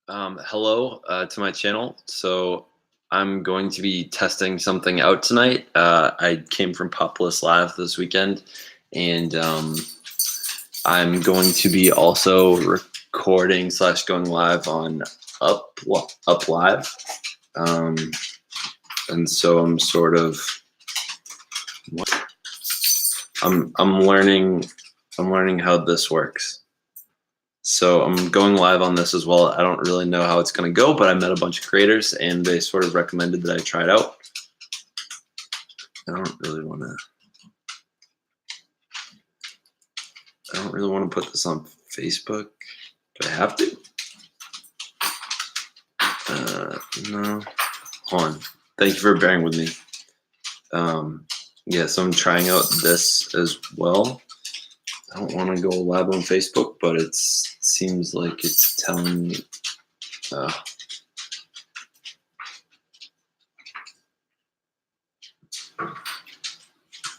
Hello to my channel. So I'm going to be testing something out tonight. I came from Populous Live this weekend, and I'm going to be also recording / going live on Up Live. Um, and so I'm sort of I'm learning how this works. So I'm going live on this as well. I don't really know how it's going to go, but I met a bunch of creators and they sort of recommended that I try it out. I don't really want to put this on Facebook. Do I have to? No. Hold on. Thank you for bearing with me. Yeah, so I'm trying out this as well. I don't want to go live on Facebook, but it seems like it's telling me.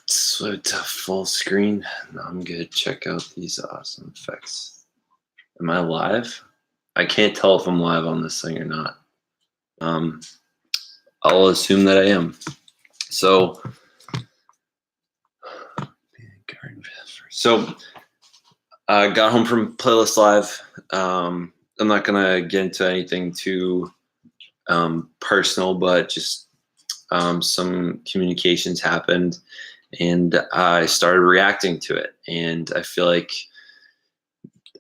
So to full screen. Now I'm gonna check out these awesome effects. Am I live? I can't tell if I'm live on this thing or not. I'll assume that I am. So I got home from Playlist Live. I'm not gonna get into anything too personal, but just some communications happened, and I started reacting to it. And I feel like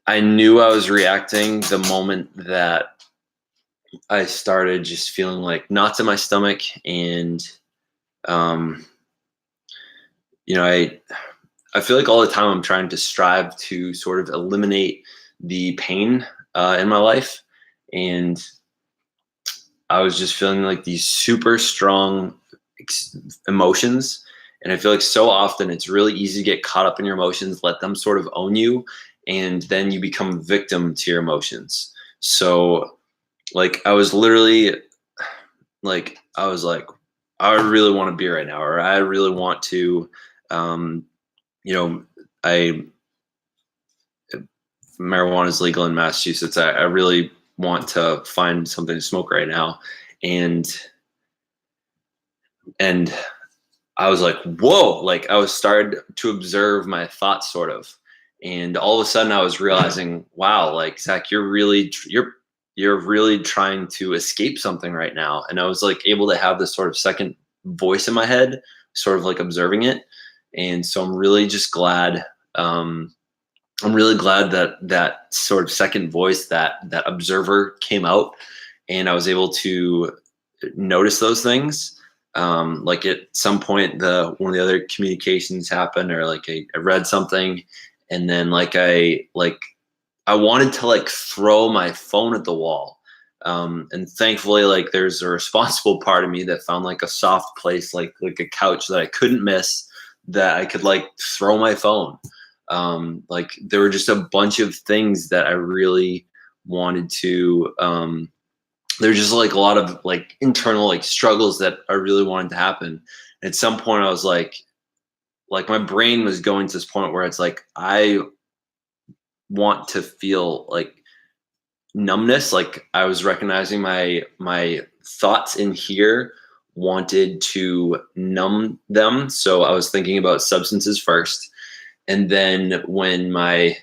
I knew I was reacting the moment that I started just feeling like knots in my stomach, and I feel like all the time I'm trying to strive to sort of eliminate the pain in my life, and I was just feeling like these super strong emotions. And I feel like so often it's really easy to get caught up in your emotions, let them sort of own you, and then you become a victim to your emotions. So like I was literally like, I was like, I really want a beer right now, or I really want to, marijuana is legal in Massachusetts. I really want to find something to smoke right now. And I was like, whoa, like I was started to observe my thoughts sort of. And all of a sudden I was realizing, wow, like Zach, you're really trying to escape something right now. And I was like able to have this sort of second voice in my head, sort of like observing it. And so I'm really just glad. I'm really glad that sort of second voice, that observer came out, and I was able to notice those things. Like at some point, one of the other communications happened, or like I read something, and then I wanted to like throw my phone at the wall. And thankfully, like there's a responsible part of me that found like a soft place, like a couch that I couldn't miss, that I could like throw my phone. Like there were just a bunch of things that I really wanted to, there's just like a lot of like internal like struggles that I really wanted to happen. At some point I was like my brain was going to this point where it's like, I want to feel like numbness. Like I was recognizing my thoughts in here wanted to numb them. So I was thinking about substances first. And then when my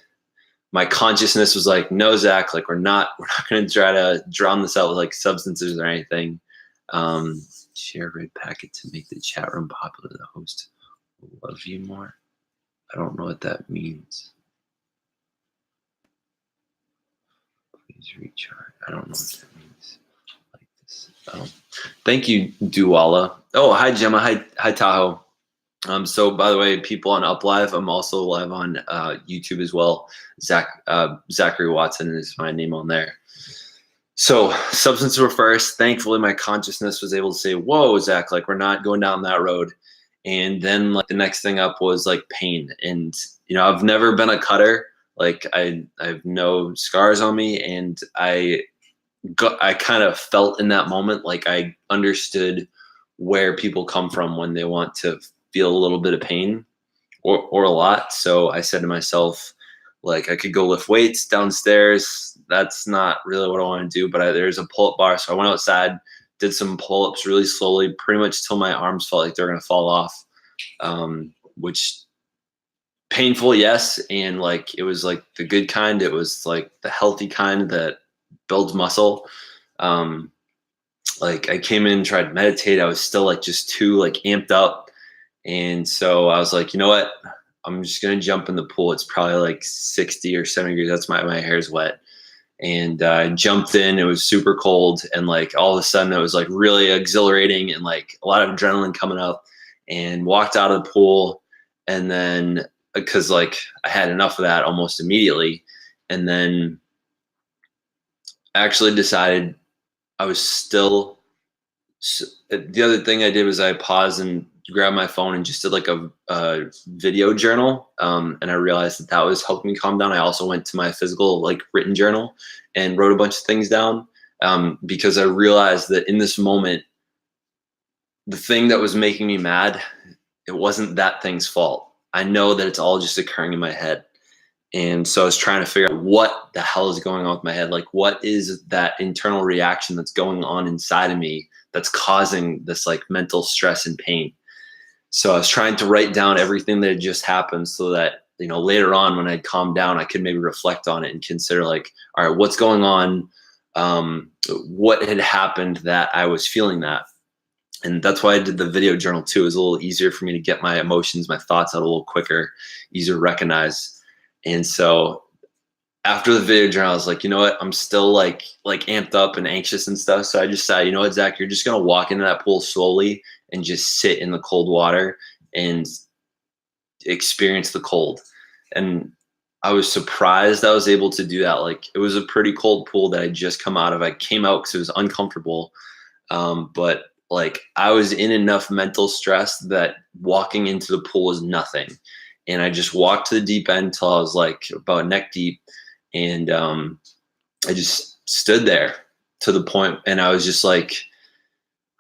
consciousness was like, no, Zach, like we're not going to try to drown this out with like substances or anything. Share a red packet to make the chat room popular. The host will love you more. I don't know what that means. Please recharge. I don't know what that means. Like this. Thank you, Duwala. Oh, hi, Gemma. Hi, Tahoe. So by the way, people on Up Live, I'm also live on YouTube as well. Zachary Watson is my name on there. So substances were first. Thankfully, my consciousness was able to say, whoa, Zach, like we're not going down that road. And then like the next thing up was like pain. And, I've never been a cutter. Like I have no scars on me. And I kind of felt in that moment, like I understood where people come from when they want to feel a little bit of pain or a lot. So I said to myself, like I could go lift weights downstairs, that's not really what I want to do. But there's a pull-up bar, so I went outside, did some pull-ups really slowly, pretty much till my arms felt like they're gonna fall off. Which painful, yes, and like it was like the good kind. It was like the healthy kind that builds muscle. Um, like I came in, tried to meditate. I was still like just too like amped up, and so I was like, you know what? I'm just gonna jump in the pool. It's probably like 60 or 70 degrees. That's my hair's wet. And I jumped in. It was super cold, and like all of a sudden it was like really exhilarating and like a lot of adrenaline coming up. And walked out of the pool, and then because like I had enough of that almost immediately, and then actually decided I was still. The other thing I did was I paused and grabbed my phone and just did like a video journal, and I realized that was helping me calm down. I also went to my physical like written journal and wrote a bunch of things down, because I realized that in this moment, the thing that was making me mad, it wasn't that thing's fault. I know that it's all just occurring in my head. And so I was trying to figure out what the hell is going on with my head. Like, what is that internal reaction that's going on inside of me that's causing this like mental stress and pain? So I was trying to write down everything that had just happened so that, you know, later on when I'd calm down, I could maybe reflect on it and consider like, all right, what's going on? What had happened that I was feeling that? And that's why I did the video journal too. It was a little easier for me to get my emotions, my thoughts out a little quicker, easier to recognize. And so after the video journal, I was like, you know what? I'm still like amped up and anxious and stuff. So I just said, you know what, Zach, you're just gonna walk into that pool slowly and just sit in the cold water and experience the cold. And I was surprised I was able to do that. Like, it was a pretty cold pool that I just come out of. I came out because it was uncomfortable, but like I was in enough mental stress that walking into the pool was nothing. And I just walked to the deep end till I was like about neck deep. And I just stood there to the point, and I was just like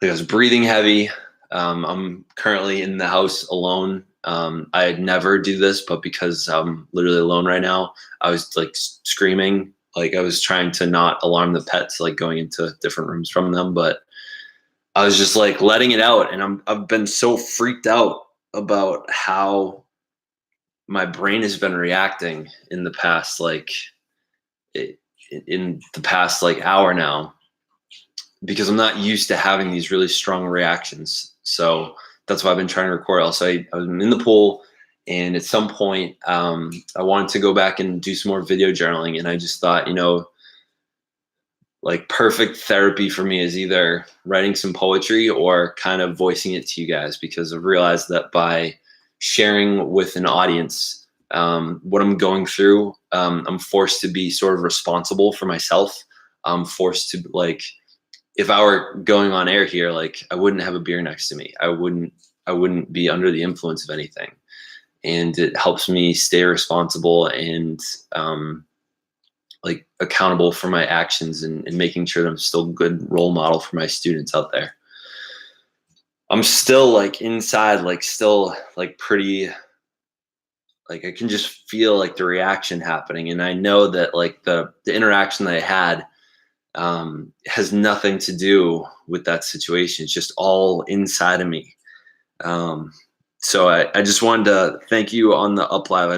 I was breathing heavy. I'm currently in the house alone. I never do this, but because I'm literally alone right now, I was like screaming. Like I was trying to not alarm the pets, like going into different rooms from them, but I was just like letting it out. And I've been so freaked out about how my brain has been reacting in the past, like in the past like hour now, because I'm not used to having these really strong reactions. So that's why I've been trying to record. Also, I was in the pool, and at some point, I wanted to go back and do some more video journaling. And I just thought, you know, like perfect therapy for me is either writing some poetry or kind of voicing it to you guys, because I've realized that by sharing with an audience what I'm going through, I'm forced to be sort of responsible for myself. I'm forced to, like, if I were going on air here, like I wouldn't have a beer next to me. I wouldn't be under the influence of anything. And it helps me stay responsible and like accountable for my actions, and making sure that I'm still a good role model for my students out there. I'm still like inside, like still like pretty, like I can just feel like the reaction happening. And I know that like the interaction that I had has nothing to do with that situation. It's just all inside of me. So I just wanted to thank you on the up live. I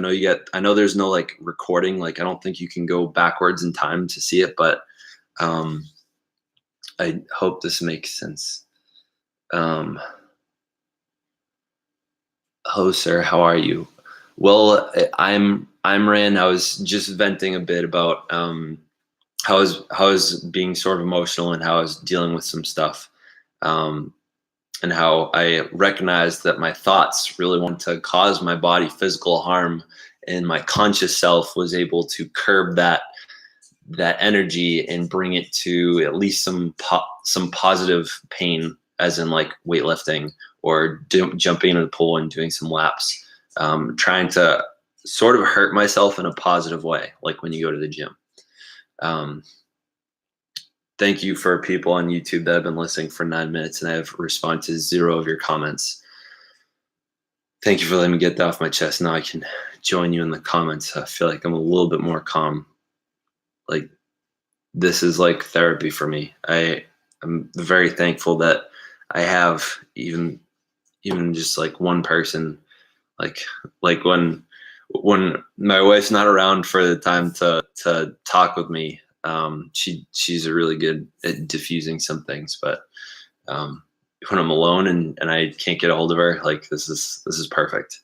know there's no like recording, like I don't think you can go backwards in time to see it, but I hope this makes sense. Hello, sir, how are you? Well, I'm Rand. I was just venting a bit about how I was being sort of emotional, and how I was dealing with some stuff. And how I recognized that my thoughts really wanted to cause my body physical harm, and my conscious self was able to curb that energy and bring it to at least some positive pain, as in like weightlifting or jumping into the pool and doing some laps, trying to sort of hurt myself in a positive way, like when you go to the gym. Thank you for people on YouTube that have been listening for 9 minutes, and I have responded to 0 of your comments. Thank you for letting me get that off my chest. Now I can join you in the comments. I feel like I'm a little bit more calm. Like, this is like therapy for me. I'm very thankful that I have even just like one person, like when my wife's not around for the time to talk with me, she's a really good at diffusing some things. But when I'm alone and I can't get a hold of her, like this is perfect.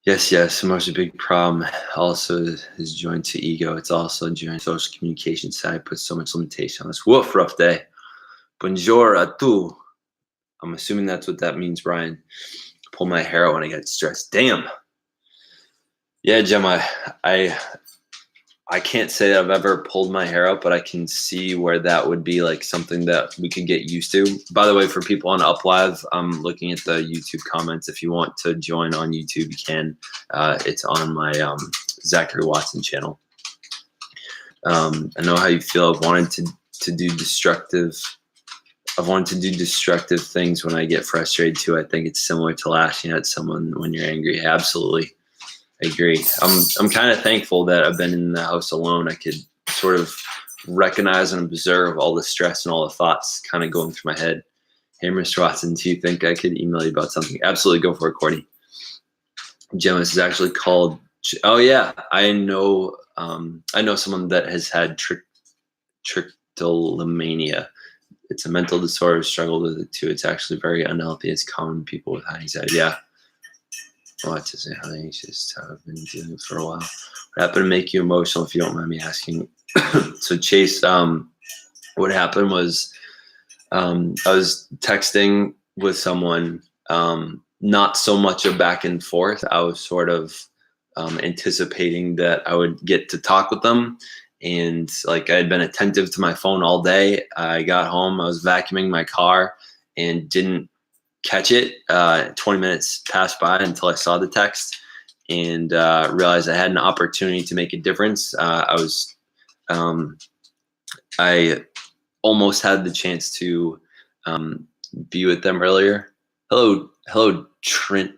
Yes, most big problem also is joined to ego. It's also joined social communication side, puts so much limitation on us. Woof, rough day. Bonjour à tout. I'm assuming that's what that means, Brian. Pull my hair out when I get stressed. Damn. Yeah, Gemma, I can't say I've ever pulled my hair out, but I can see where that would be like something that we could get used to. By the way, for people on UpLive, I'm looking at the YouTube comments. If you want to join on YouTube, you can. It's on my Zachary Watson channel. I know how you feel. I've wanted to do destructive things when I get frustrated too. I think it's similar to lashing at someone when you're angry. Absolutely. I agree. I'm kind of thankful that I've been in the house alone. I could sort of recognize and observe all the stress and all the thoughts kind of going through my head. Hey, Mr. Watson, do you think I could email you about something? Absolutely, go for it, Cordy. Gemma, this is actually called. Oh yeah, I know someone that has had trichotillomania. It's a mental disorder. Struggle with it too. It's actually very unhealthy. It's common in people with high anxiety. Yeah. What to say? How anxious I've been doing for a while. What happened to make you emotional? If you don't mind me asking. So Chase, what happened was I was texting with someone, not so much a back and forth. I was sort of anticipating that I would get to talk with them. And like I had been attentive to my phone all day. I got home, I was vacuuming my car and didn't catch it. 20 minutes passed by until I saw the text and realized I had an opportunity to make a difference. I almost had the chance to be with them earlier. Hello, Trin.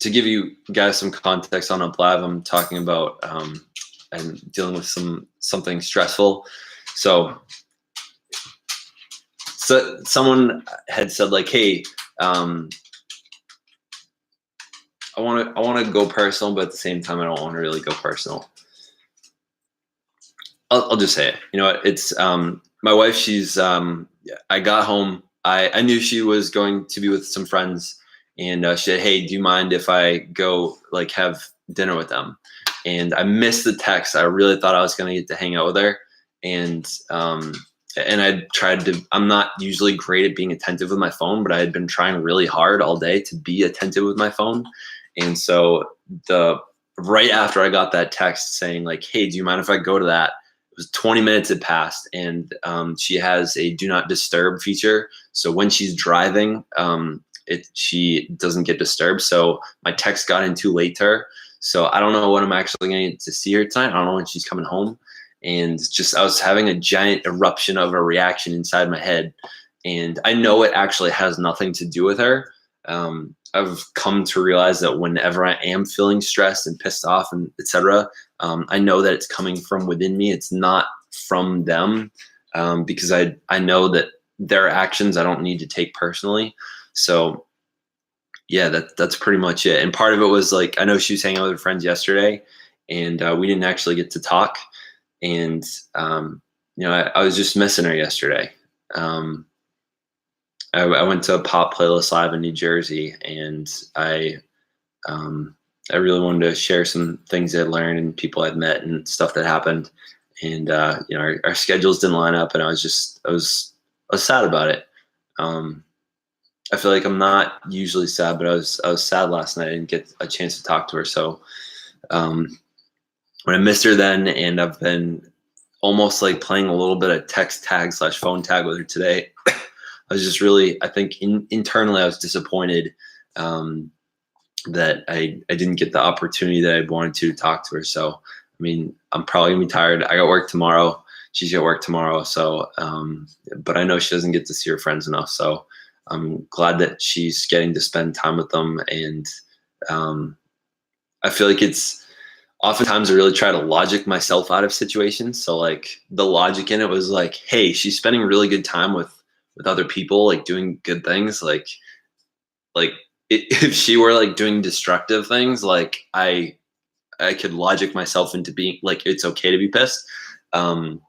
To give you guys some context on UpLive, I'm talking about I'm dealing with something stressful. So someone had said like, hey, I want to go personal, but at the same time, I don't want to really go personal. I'll just say it. You know what? It's my wife. She's I got home. I knew she was going to be with some friends, and she said, hey, do you mind if I go like have dinner with them? And I missed the text. I really thought I was going to get to hang out with her, and I tried to. I'm not usually great at being attentive with my phone, but I had been trying really hard all day to be attentive with my phone. And so right after I got that text saying like, hey, do you mind if I go to that? It was 20 minutes had passed, and she has a do not disturb feature. So when she's driving, she doesn't get disturbed. So my text got in too late to her. So I don't know when I'm actually going to see her tonight. I don't know when she's coming home. And just I was having a giant eruption of a reaction inside my head. And I know it actually has nothing to do with her. I've come to realize that whenever I am feeling stressed and pissed off and etc., I know that it's coming from within me. It's not from them, because I know that their actions I don't need to take personally. So yeah, that's pretty much it. And part of it was like, I know she was hanging out with her friends yesterday, and we didn't actually get to talk. And I was just missing her yesterday. I went to a Pop Playlist Live in New Jersey, and I really wanted to share some things I'd learned and people I'd met and stuff that happened. And our schedules didn't line up, and I was sad about it. I feel like I'm not usually sad, but I was sad last night. I didn't get a chance to talk to her. So when I missed her then, and I've been almost like playing a little bit of text tag / phone tag with her today. I was just really, I think internally I was disappointed that I didn't get the opportunity that I wanted to talk to her. So, I mean, I'm probably gonna be tired. I got work tomorrow. She's got work tomorrow. So, but I know she doesn't get to see her friends enough. So I'm glad that she's getting to spend time with them. And I feel like it's oftentimes I really try to logic myself out of situations. So like the logic in it was like, hey, she's spending really good time with other people, like doing good things. Like if she were like doing destructive things, like I could logic myself into being like, it's okay to be pissed. And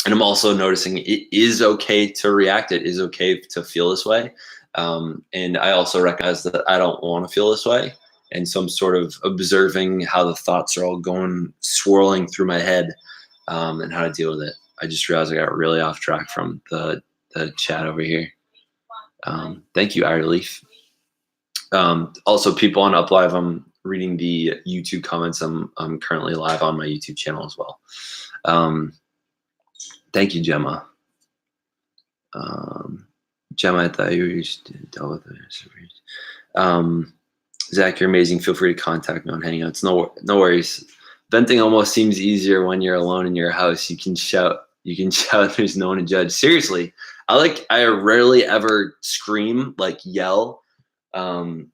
I'm also noticing it is okay to react. It is okay to feel this way. And I also recognize that I don't want to feel this way. And so I'm sort of observing how the thoughts are all going, swirling through my head, and how to deal with it. I just realized I got really off track from the chat over here. Thank you, Ireleaf. Also, people on UpLive, I'm reading the YouTube comments. I'm currently live on my YouTube channel as well. Thank you, Gemma. Gemma, I thought you were just dealt with it. Zach, you're amazing. Feel free to contact me on Hangouts. No worries. Venting almost seems easier when you're alone in your house. You can shout. There's no one to judge. Seriously, I rarely ever scream, like yell. I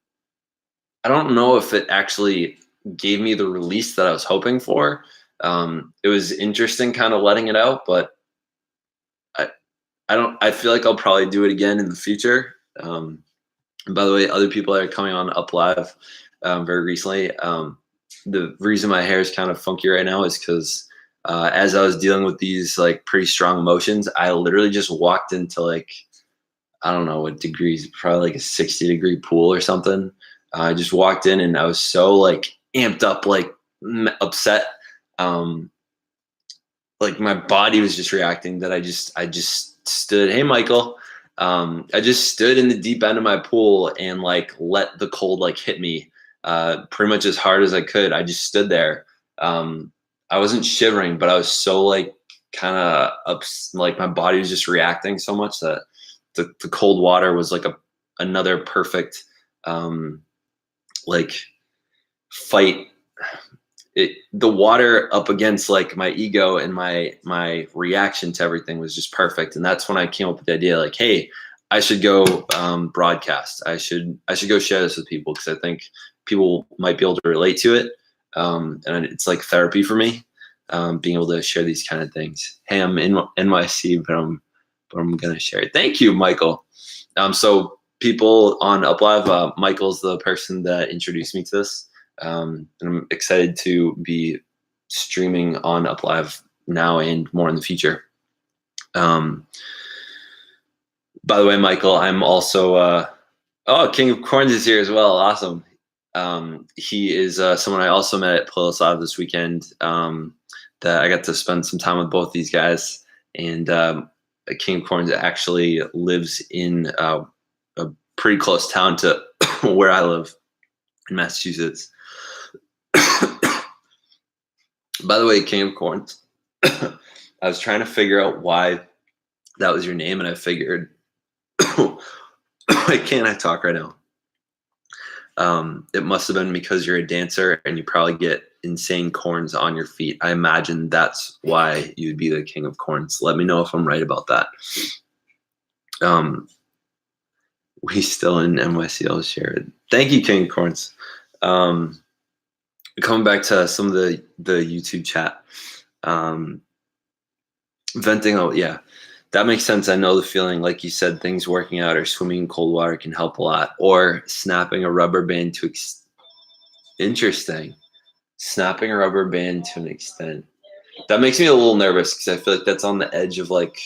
don't know if it actually gave me the release that I was hoping for. It was interesting kind of letting it out, but I feel like I'll probably do it again in the future. And by the way, other people that are coming on UpLive very recently, the reason my hair is kind of funky right now is because as I was dealing with these like pretty strong emotions, I literally just walked into like, I don't know what degrees, probably like a 60-degree pool or something. I just walked in and I was so like amped up, like upset. Like my body was just reacting that I just stood. Hey, Michael. I just stood in the deep end of my pool and like let the cold like hit me pretty much as hard as I could. I just stood there. I wasn't shivering, but I was so like kind of up, like my body was just reacting so much that the cold water was like another perfect like fight. The water up against like my ego and my reaction to everything was just perfect. And that's when I came up with the idea like, hey, I should go broadcast. I should go share this with people because I think people might be able to relate to it. And it's like therapy for me, being able to share these kind of things. Hey, I'm in NYC, but I'm going to share it. Thank you, Michael. So people on UpLive, Michael's the person that introduced me to this. And I'm excited to be streaming on UpLive now and more in the future. By the way, Michael, I'm also King of Corns is here as well. Awesome. He is someone I also met at Playlist Live this weekend. That I got to spend some time with both these guys. And King of Corns actually lives in a pretty close town to where I live in Massachusetts. By the way, King of Corns, I was trying to figure out why that was your name, and I figured, why can't I talk right now? It must have been because you're a dancer and you probably get insane corns on your feet. I imagine that's why you'd be the King of Corns. Let me know if I'm right about that. We still in NYCL share it. Thank you, King of Corns. Coming back to some of the YouTube chat, venting out, yeah, that makes sense. I know the feeling, like you said, things working out or swimming in cold water can help a lot, or snapping a rubber band to interesting. Snapping a rubber band to an extent. That makes me a little nervous because I feel like that's on the edge of like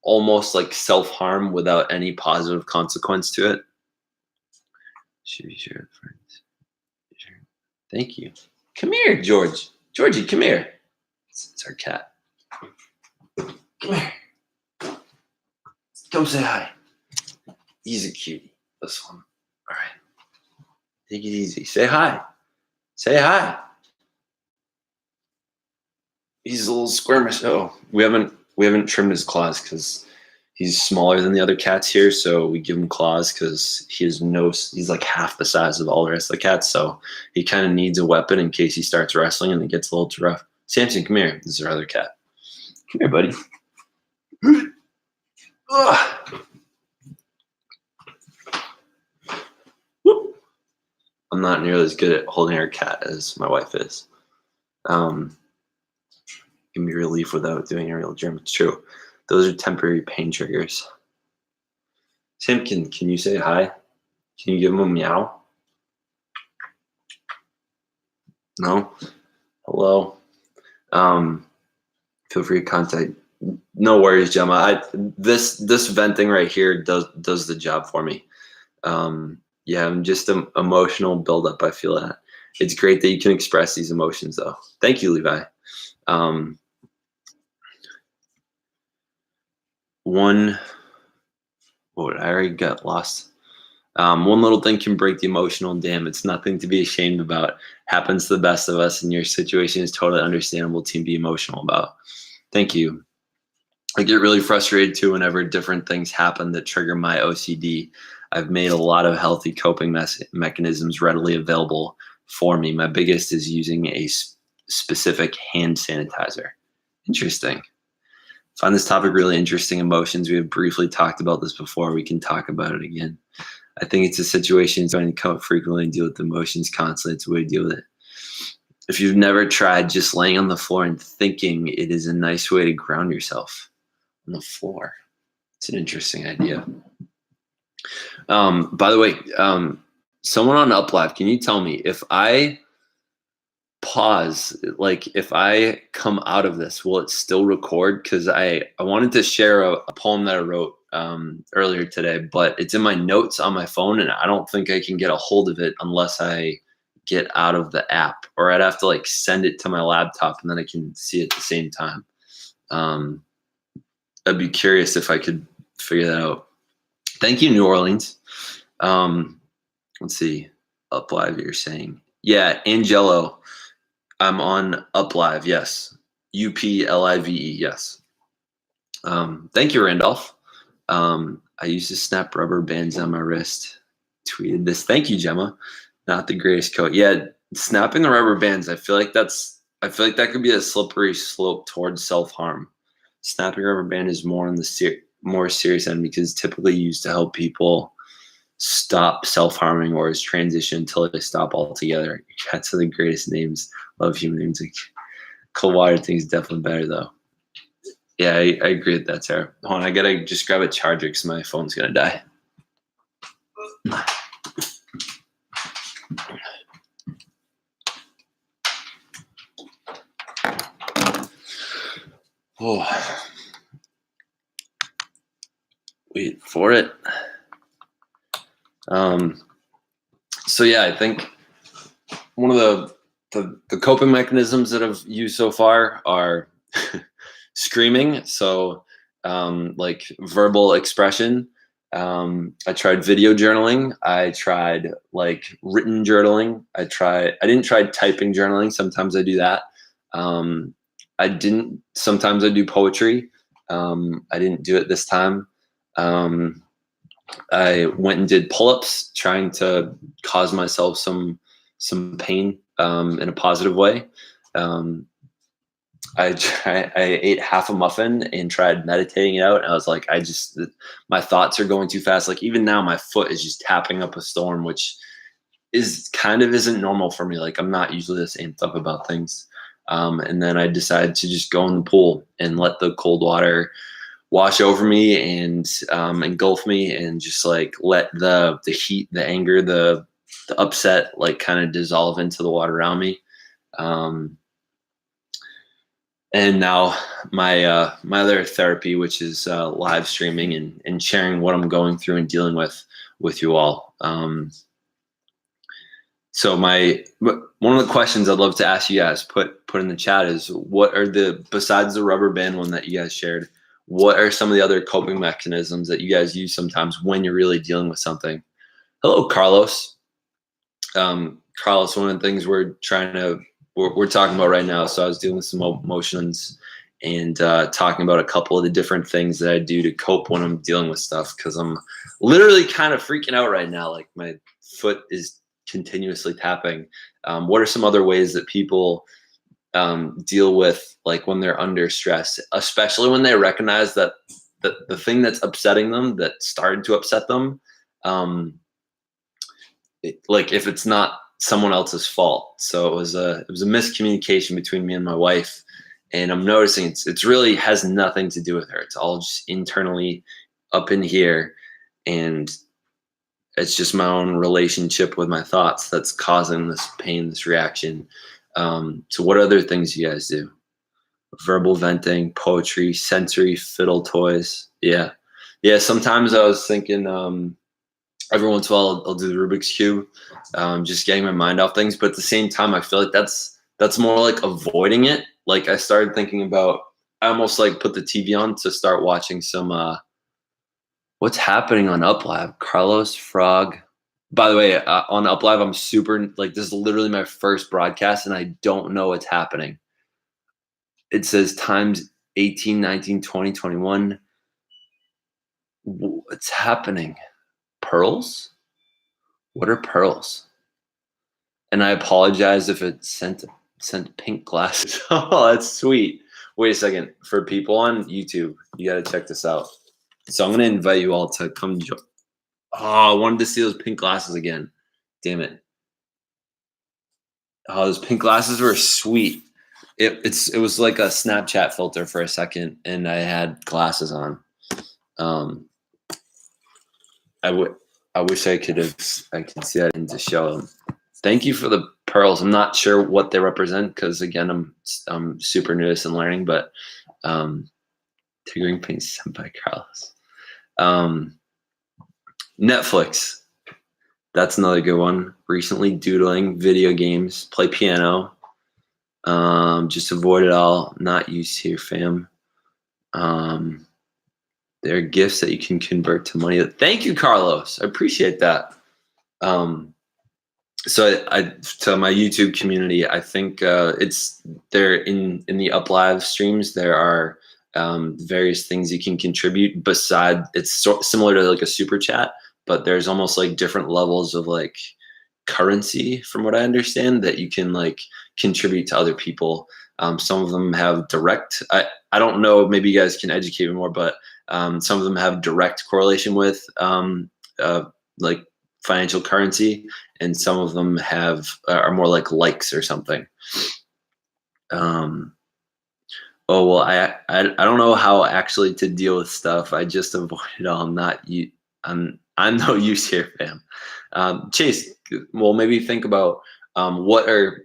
almost like self-harm without any positive consequence to it. Should be shared, friends. Thank you. Come here, George. Georgie, come here. It's our cat. Come here. Come say hi. He's a cutie. This one. All right. Take it easy. Say hi. Say hi. He's a little squirmish. Oh, we haven't trimmed his claws because he's smaller than the other cats here, so we give him claws because he's like half the size of all the rest of the cats, so he kind of needs a weapon in case he starts wrestling and it gets a little too rough. Samson, come here. This is our other cat. Come here, buddy. I'm not nearly as good at holding our cat as my wife is. Um, Give me relief without doing a real germ. It's true. Those are temporary pain triggers. Tim, can you say hi? Can you give him a meow? No? Hello? Feel free to contact. No worries, Gemma. This venting right here does the job for me. Yeah, I'm just an emotional buildup. I feel that. It's great that you can express these emotions, though. Thank you, Levi. I already got lost. One little thing can break the emotional dam. It's nothing to be ashamed about. Happens to the best of us, and your situation is totally understandable to be emotional about. Thank you. I get really frustrated too whenever different things happen that trigger my OCD. I've made a lot of healthy coping mechanisms readily available for me. My biggest is using a specific hand sanitizer. Interesting. Find this topic really interesting. Emotions. We have briefly talked about this before. We can talk about it again. I think it's a situation trying to come frequently and deal with emotions constantly. It's a way to deal with it. If you've never tried just laying on the floor and thinking, it is a nice way to ground yourself on the floor. It's an interesting idea. By the way, someone on UpLive, can you tell me if I pause, like if I come out of this, will it still record? Because I wanted to share a poem that I wrote earlier today, but it's in my notes on my phone, and I don't think I can get a hold of it unless I get out of the app, or I'd have to like send it to my laptop and then I can see it at the same time. I'd be curious if I could figure that out. Thank you, New Orleans. Let's see. UpLive, you're saying. Yeah, Angelo. I'm on UpLive, yes. UPLIVE, yes. Thank you, Randolph. I used to snap rubber bands on my wrist. Tweeted this. Thank you, Gemma. Not the greatest coat. Yeah, snapping the rubber bands. I feel like that could be a slippery slope towards self-harm. Snapping rubber band is more on the more serious end because it's typically used to help people stop self-harming or is transition until they stop altogether. Cats are the greatest names. Love human music. Cold water thing is definitely better though. Yeah, I agree with that, Sarah. Hold on, I gotta just grab a charger because my phone's gonna die. Oh, wait for it. So yeah, I think one of the coping mechanisms that I've used so far are screaming. So like verbal expression. I tried video journaling. I tried like written journaling. I didn't try typing journaling. Sometimes I do that. Sometimes I do poetry. I didn't do it this time. I went and did pull-ups, trying to cause myself some pain in a positive way. I ate half a muffin and tried meditating it out. And I was like, my thoughts are going too fast. Like even now my foot is just tapping up a storm, which isn't normal for me. Like I'm not usually this amped up about things. And then I decided to just go in the pool and let the cold water wash over me and engulf me and just like let the heat, the anger, the upset like kind of dissolve into the water around me. And now my other therapy, which is live streaming and sharing what I'm going through and dealing with you all. So one of the questions I'd love to ask you guys, put in the chat, is what are besides the rubber band one that you guys shared, what are some of the other coping mechanisms that you guys use sometimes when you're really dealing with something? Hello, Carlos. Carlos, one of the things we're talking about right now. So I was dealing with some emotions and talking about a couple of the different things that I do to cope when I'm dealing with stuff, because I'm literally kind of freaking out right now. Like my foot is continuously tapping. What are some other ways that people deal with like when they're under stress, especially when they recognize that the thing that's upsetting them, that started to upset them, like if it's not someone else's fault. So it was a miscommunication between me and my wife, and I'm noticing it's really has nothing to do with her. It's all just internally up in here, and it's just my own relationship with my thoughts that's causing this pain, this reaction. So what other things you guys do? Verbal venting, poetry, sensory fiddle toys. Yeah. Yeah. Sometimes I was thinking, every once in a while I'll do the Rubik's Cube, just getting my mind off things. But at the same time, I feel like that's more like avoiding it. Like I started thinking about, I almost like put the TV on to start watching some, what's happening on UpLive? Carlos Frog. By the way, on UpLive, I'm super, like, this is literally my first broadcast and I don't know what's happening. It says times 18, 19, 20, 21. What's happening? Pearls? What are pearls? And I apologize if it sent pink glasses. Oh, that's sweet. Wait a second. For people on YouTube, you got to check this out. So I'm going to invite you all to come join. Oh, I wanted to see those pink glasses again. Damn it. Oh, those pink glasses were sweet. It was like a Snapchat filter for a second, and I had glasses on. I wish I could see that and just show them. Thank you for the pearls. I'm not sure what they represent because again, I'm super new to this and learning, but Triggering Pain sent by Carlos. Netflix. That's another good one. Recently doodling, video games, play piano. Just avoid it all. Not used here, fam. There are gifts that you can convert to money. Thank you, Carlos. I appreciate that. So I to my YouTube community, I think it's there in the UpLive streams. There are various things you can contribute. Beside, it's similar to like a super chat, but there's almost like different levels of like currency, from what I understand, that you can like contribute to other people. Some of them have direct. I don't know. Maybe you guys can educate me more, but some of them have direct correlation with like financial currency, and some of them are more like likes or something. Oh well, I don't know how actually to deal with stuff. I just avoid it all. I'm no use here, fam. Chase, well, maybe think about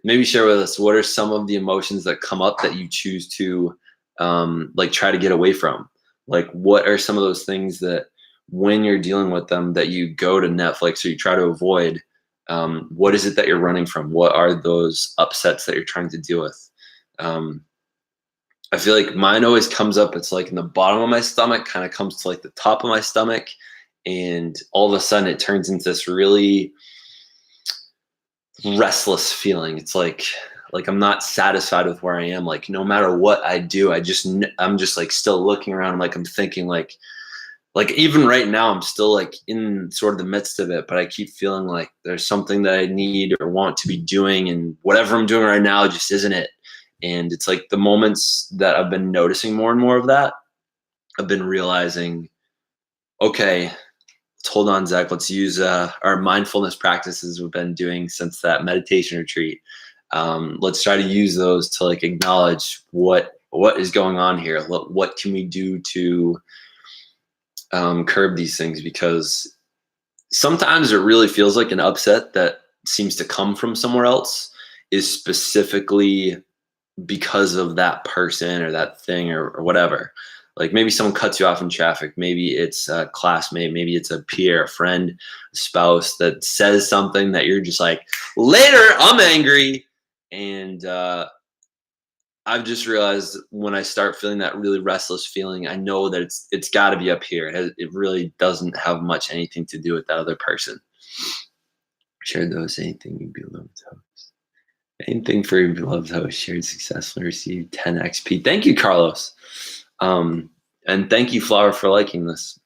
maybe share with us what are some of the emotions that come up that you choose to like try to get away from. Like, what are some of those things that when you're dealing with them that you go to Netflix or you try to avoid? What is it that you're running from? What are those upsets that you're trying to deal with? I feel like mine always comes up. It's like in the bottom of my stomach, kind of comes to like the top of my stomach. And all of a sudden it turns into this really restless feeling. It's like I'm not satisfied with where I am. Like no matter what I do, I'm just like still looking around. Like I'm thinking like even right now, I'm still like in sort of the midst of it, but I keep feeling like there's something that I need or want to be doing, and whatever I'm doing right now just isn't it. And it's like the moments that I've been noticing more and more of that, I've been realizing, okay, let's hold on, Zach. Let's use our mindfulness practices we've been doing since that meditation retreat. Let's try to use those to like acknowledge what is going on here. What can we do to curb these things? Because sometimes it really feels like an upset that seems to come from somewhere else is specifically because of that person or that thing or whatever. Like maybe someone cuts you off in traffic. Maybe it's a classmate. Maybe it's a peer, a friend, a spouse that says something that you're just like, later, I'm angry. And I've just realized when I start feeling that really restless feeling, I know that it's got to be up here. It really doesn't have much anything to do with that other person. Share those. Anything you beloved host. Anything for your beloved host. Shared successfully received 10 XP. Thank you, Carlos. And thank you, Flower, for liking this.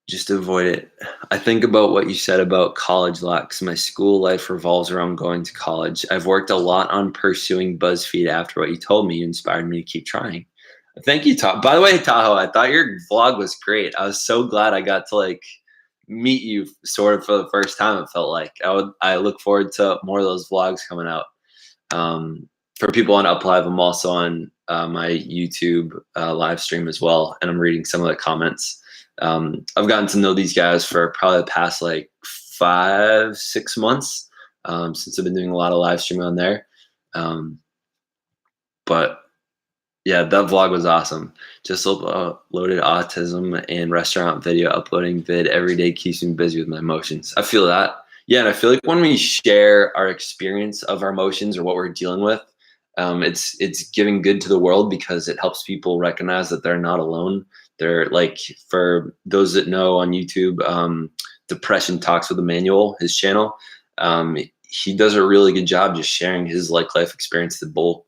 Just avoid it. I think about what you said about college a lot because my school life revolves around going to college. I've worked a lot on pursuing BuzzFeed after what you told me. You inspired me to keep trying. Thank you, Tahoe. By the way, Tahoe, I thought your vlog was great. I was so glad I got to like meet you sort of for the first time. It felt like I look forward to more of those vlogs coming out. For people on UpLive, I'm also on my YouTube live stream as well, and I'm reading some of the comments. I've gotten to know these guys for probably the past like 5-6 months since I've been doing a lot of live streaming on there. But yeah, that vlog was awesome. Just loaded autism and restaurant video uploading vid every day keeps me busy with my emotions. I feel that. Yeah, and I feel like when we share our experience of our emotions or what we're dealing with, it's giving good to the world because it helps people recognize that they're not alone. They're like, for those that know on YouTube, Depression Talks with Emmanuel, his channel, he does a really good job just sharing his life experience, the bull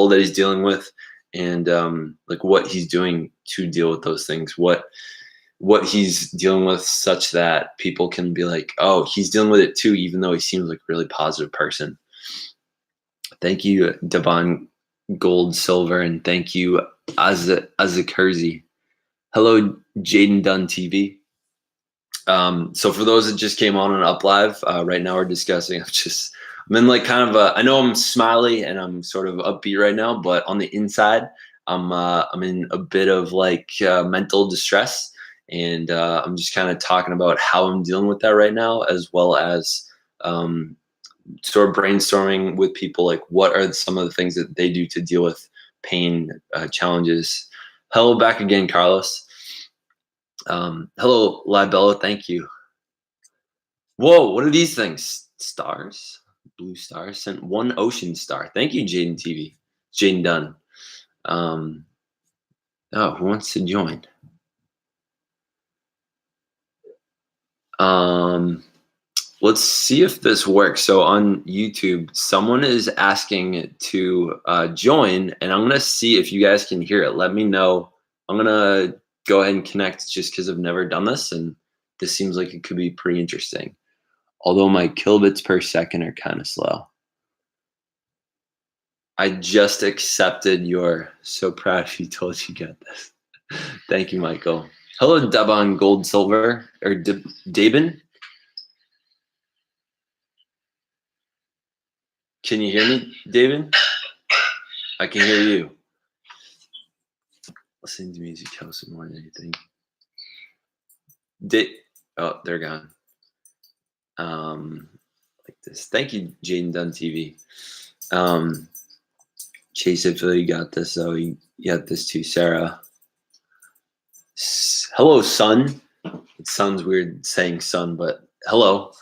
that he's dealing with, and like what he's doing to deal with those things, what he's dealing with, such that people can be like, oh, he's dealing with it too, even though he seems like a really positive person. Thank you, Devon Gold Silver, and thank you, Azakurzi. Hello, Jaden Dunn TV. So for those that just came on UpLive, right now we're discussing, I'm in like kind of I know I'm smiley and I'm sort of upbeat right now, but on the inside, I'm in a bit of like mental distress, and I'm just kind of talking about how I'm dealing with that right now, as well as sort of brainstorming with people, like what are some of the things that they do to deal with pain challenges. Hello back again, Carlos. Hello, Libella. Thank you. Whoa, what are these things? Stars? Blue stars? Sent one ocean star. Thank you, Jaden TV. Jaden Dunn. Oh, who wants to join? Let's see if this works. So on YouTube, someone is asking to join, and I'm gonna see if you guys can hear it. Let me know. I'm gonna go ahead and connect just because I've never done this, and this seems like it could be pretty interesting. Although my kilobits per second are kind of slow. I just accepted your so proud of you, told you got this. Thank you, Michael. Hello, Devon Gold Silver, or Dabin. Can you hear me, David? I can hear you. Listening to music helps more than anything. Oh, they're gone. Like this. Thank you, Jaden Dunn TV. Chase, I feel you got this. Oh, you got this too, Sarah. Hello, son. It sounds weird saying son, but hello.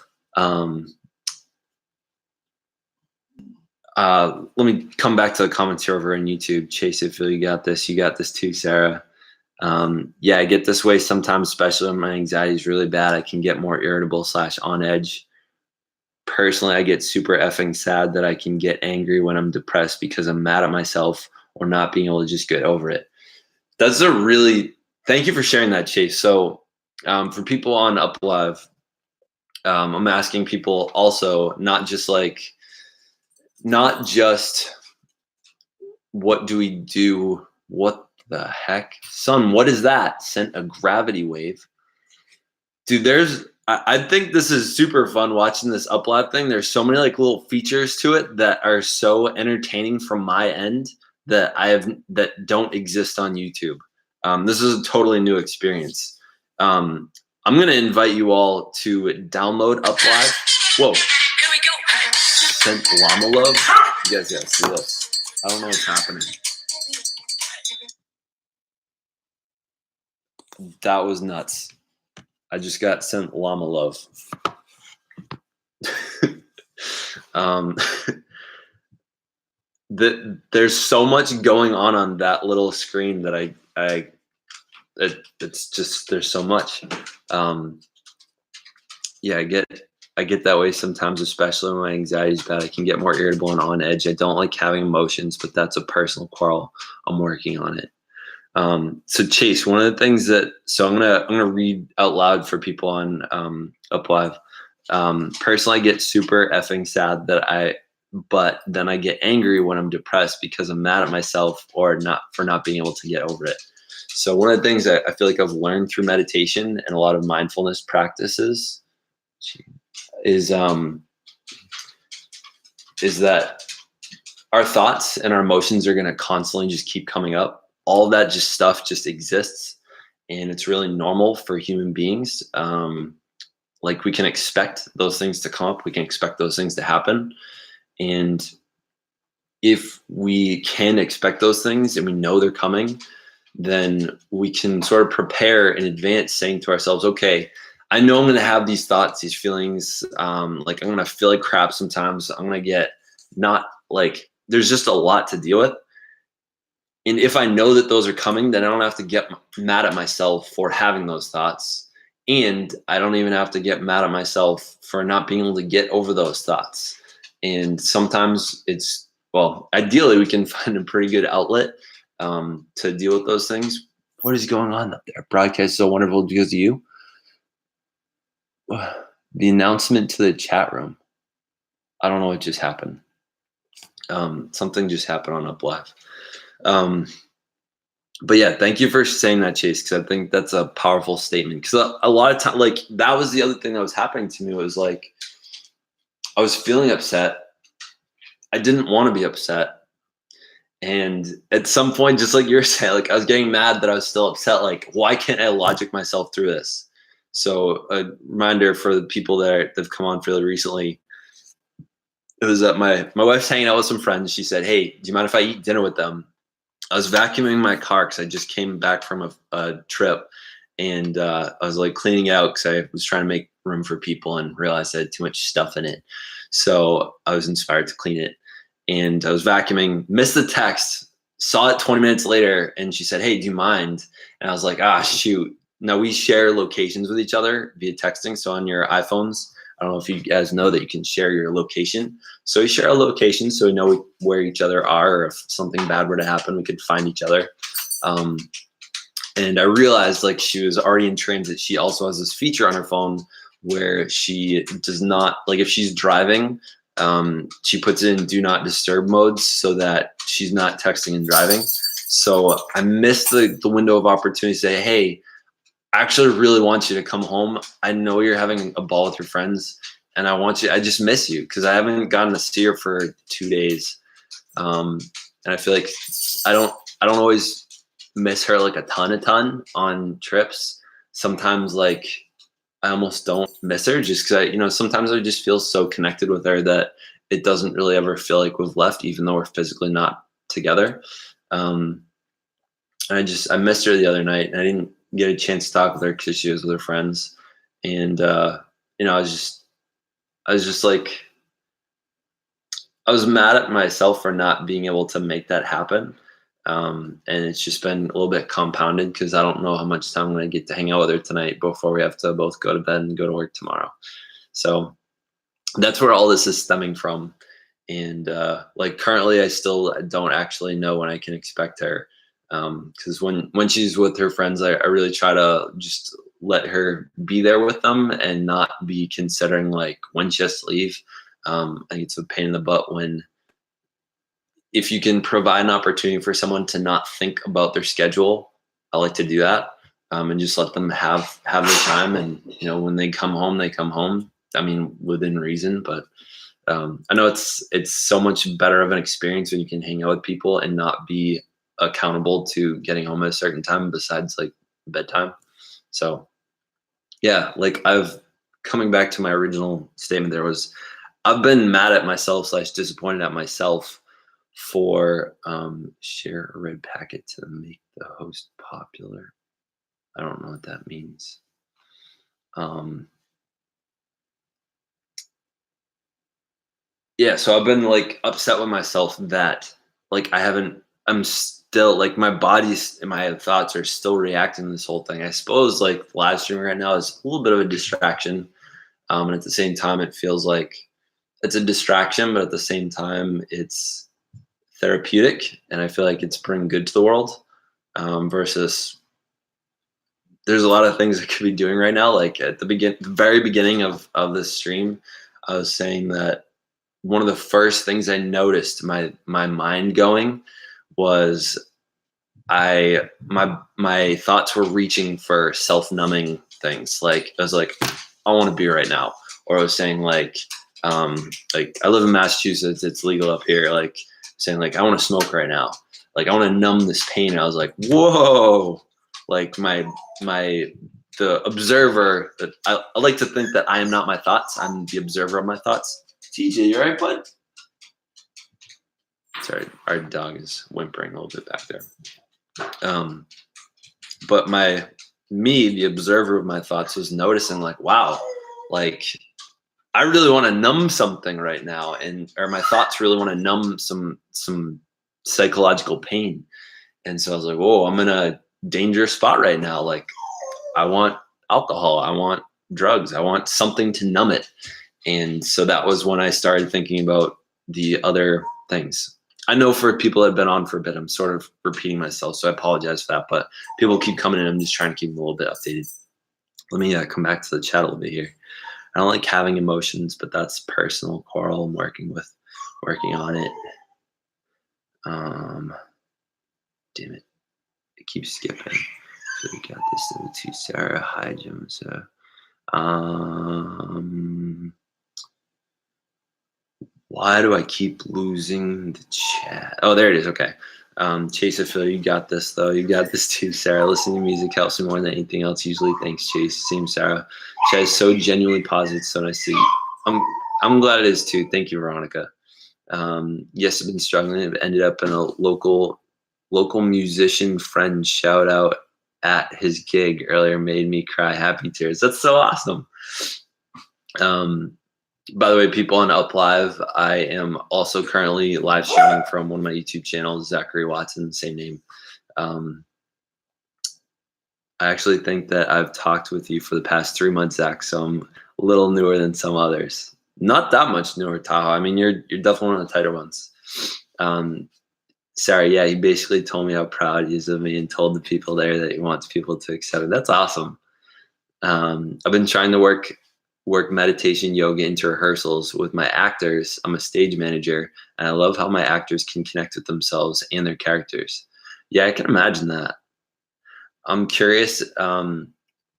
Let me come back to the comments here over on YouTube. Chase, I feel you got this. You got this too, Sarah. Yeah, I get this way sometimes, especially when my anxiety is really bad. I can get more irritable / on edge. Personally, I get super effing sad that I can get angry when I'm depressed because I'm mad at myself or not being able to just get over it. That's a really, thank you for sharing that, Chase. So for people on UpLive, I'm asking people also not just what do we do? What the heck? Son, what is that? Sent a gravity wave. Dude, I think this is super fun watching this UpLive thing. There's so many like little features to it that are so entertaining from my end that that don't exist on YouTube. This is a totally new experience. I'm gonna invite you all to download UpLive. Whoa. Here we go. Sent llama love. You guys gotta see this. I don't know what's happening. That was nuts. I just got sent llama love. There's so much going on that little screen that it's just, there's so much. Yeah, I get that way sometimes, especially when my anxiety is bad. I can get more irritable and on edge. I don't like having emotions, but that's a personal quarrel. I'm working on it. So Chase, one of the things so I'm gonna read out loud for people on UpLive. Personally, I get super effing sad but then I get angry when I'm depressed because I'm mad at myself or for not being able to get over it. So one of the things that I feel like I've learned through meditation and a lot of mindfulness practices is that our thoughts and our emotions are going to constantly just keep coming up. All that just stuff just exists, and it's really normal for human beings. Like we can expect those things to come up, we can expect those things to happen, and if we can expect those things and we know they're coming, then we can sort of prepare in advance, saying to ourselves, okay, I know I'm going to have these thoughts, these feelings. Like I'm going to feel like crap sometimes. I'm going to get not like, there's just a lot to deal with. And if I know that those are coming, then I don't have to get mad at myself for having those thoughts. And I don't even have to get mad at myself for not being able to get over those thoughts. And sometimes it's, well, ideally we can find a pretty good outlet to deal with those things. What is going on up there? Broadcast is so wonderful because of you. The announcement to the chat room. I don't know what just happened. Something just happened on Up Live. But yeah, thank you for saying that, Chase, because I think that's a powerful statement. Because a lot of time, like that was the other thing that was happening to me, was like I was feeling upset. I didn't want to be upset. And at some point, just like you're saying, like I was getting mad that I was still upset. Like, why can't I logic myself through this? So a reminder for the people that have come on fairly recently. It was that my wife's hanging out with some friends. She said, "Hey, do you mind if I eat dinner with them?" I was vacuuming my car because I just came back from a trip, and I was like cleaning out because I was trying to make room for people and realized I had too much stuff in it. So I was inspired to clean it, and I was vacuuming, missed the text, saw it 20 minutes later, and she said, "Hey, do you mind?" And I was like, "Ah, shoot." Now we share locations with each other via texting. So on your iPhones, I don't know if you guys know that you can share your location. So we share a location so we know where each other are, or if something bad were to happen, we could find each other. And I realized like she was already in transit. She also has this feature on her phone where she does not, like if she's driving, she puts it in do not disturb modes so that she's not texting and driving. So I missed the window of opportunity to say, "Hey, I actually really want you to come home. I know you're having a ball with your friends, and I just miss you because I haven't gotten to see her for 2 days." And I feel like I don't always miss her like a ton on trips. Sometimes like I almost don't miss her just because sometimes I just feel so connected with her that it doesn't really ever feel like we've left, even though we're physically not together. And I missed her the other night, and I didn't get a chance to talk with her because she was with her friends. And I was just like, I was mad at myself for not being able to make that happen. And it's just been a little bit compounded because I don't know how much time I'm going to get to hang out with her tonight before we have to both go to bed and go to work tomorrow. So that's where all this is stemming from. And like currently I still don't actually know when I can expect her. Because when she's with her friends, I really try to just let her be there with them and not be considering like when she has to leave. I think it's a pain in the butt if you can provide an opportunity for someone to not think about their schedule. I like to do that, and just let them have their time. And when they come home, they come home. I mean, within reason, but I know it's so much better of an experience when you can hang out with people and not be accountable to getting home at a certain time besides like bedtime. So yeah, like coming back to my original statement, I've been mad at myself / disappointed at myself for share a red packet to make the host popular. I don't know what that means. Yeah, so I've been like upset with myself that like I'm still like my body's and my thoughts are still reacting to this whole thing. I suppose like live streaming right now is a little bit of a distraction. And at the same time, it feels like it's a distraction, but at the same time, it's therapeutic. And I feel like it's bringing good to the world versus there's a lot of things I could be doing right now. Like at the very beginning of this stream, I was saying that one of the first things I noticed my mind going was my thoughts were reaching for self-numbing things. Like I was like, I want a beer right now. Or I was saying like I live in Massachusetts, it's legal up here. Like saying like, I want to smoke right now. Like I want to numb this pain. And I was like, whoa, like the observer that I like to think that I am not my thoughts. I'm the observer of my thoughts. TJ, you all right, bud? Sorry, our dog is whimpering a little bit back there. But the observer of my thoughts, was noticing like, wow, like I really want to numb something right now, or my thoughts really want to numb some psychological pain. And so I was like, whoa, I'm in a dangerous spot right now. Like I want alcohol, I want drugs, I want something to numb it. And so that was when I started thinking about the other things. I know for people that have been on for a bit, I'm sort of repeating myself, so I apologize for that. But people keep coming in. I'm just trying to keep them a little bit updated. Let me come back to the chat a little bit here. I don't like having emotions, but that's personal. Coral, I'm working on it. Damn it, it keeps skipping. So we got this little to Sarah. Hi, Jim. So, why do I keep losing the chat? Oh, there it is. Okay. Chase, I feel you got this, though. You got this too, Sarah. Listening to music helps me more than anything else usually. Thanks, Chase. Same, Sarah. Chat is so genuinely positive. So nice to see. I'm glad it is, too. Thank you, Veronica. Yes, I've been struggling. I've ended up in a local musician friend shout out at his gig earlier made me cry happy tears. That's so awesome. By the way, people on Up Live, I am also currently live streaming from one of my YouTube channels, Zachary Watson, same name. I actually think that I've talked with you for the past 3 months, Zach, so I'm a little newer than some others. Not that much newer, Tahoe. I mean, you're definitely one of the tighter ones. Sarah, yeah, he basically told me how proud he is of me and told the people there that he wants people to accept it. That's awesome. I've been trying to work meditation yoga into rehearsals with my actors. I'm a stage manager, and I love how my actors can connect with themselves and their characters. Yeah, I can imagine that. I'm curious,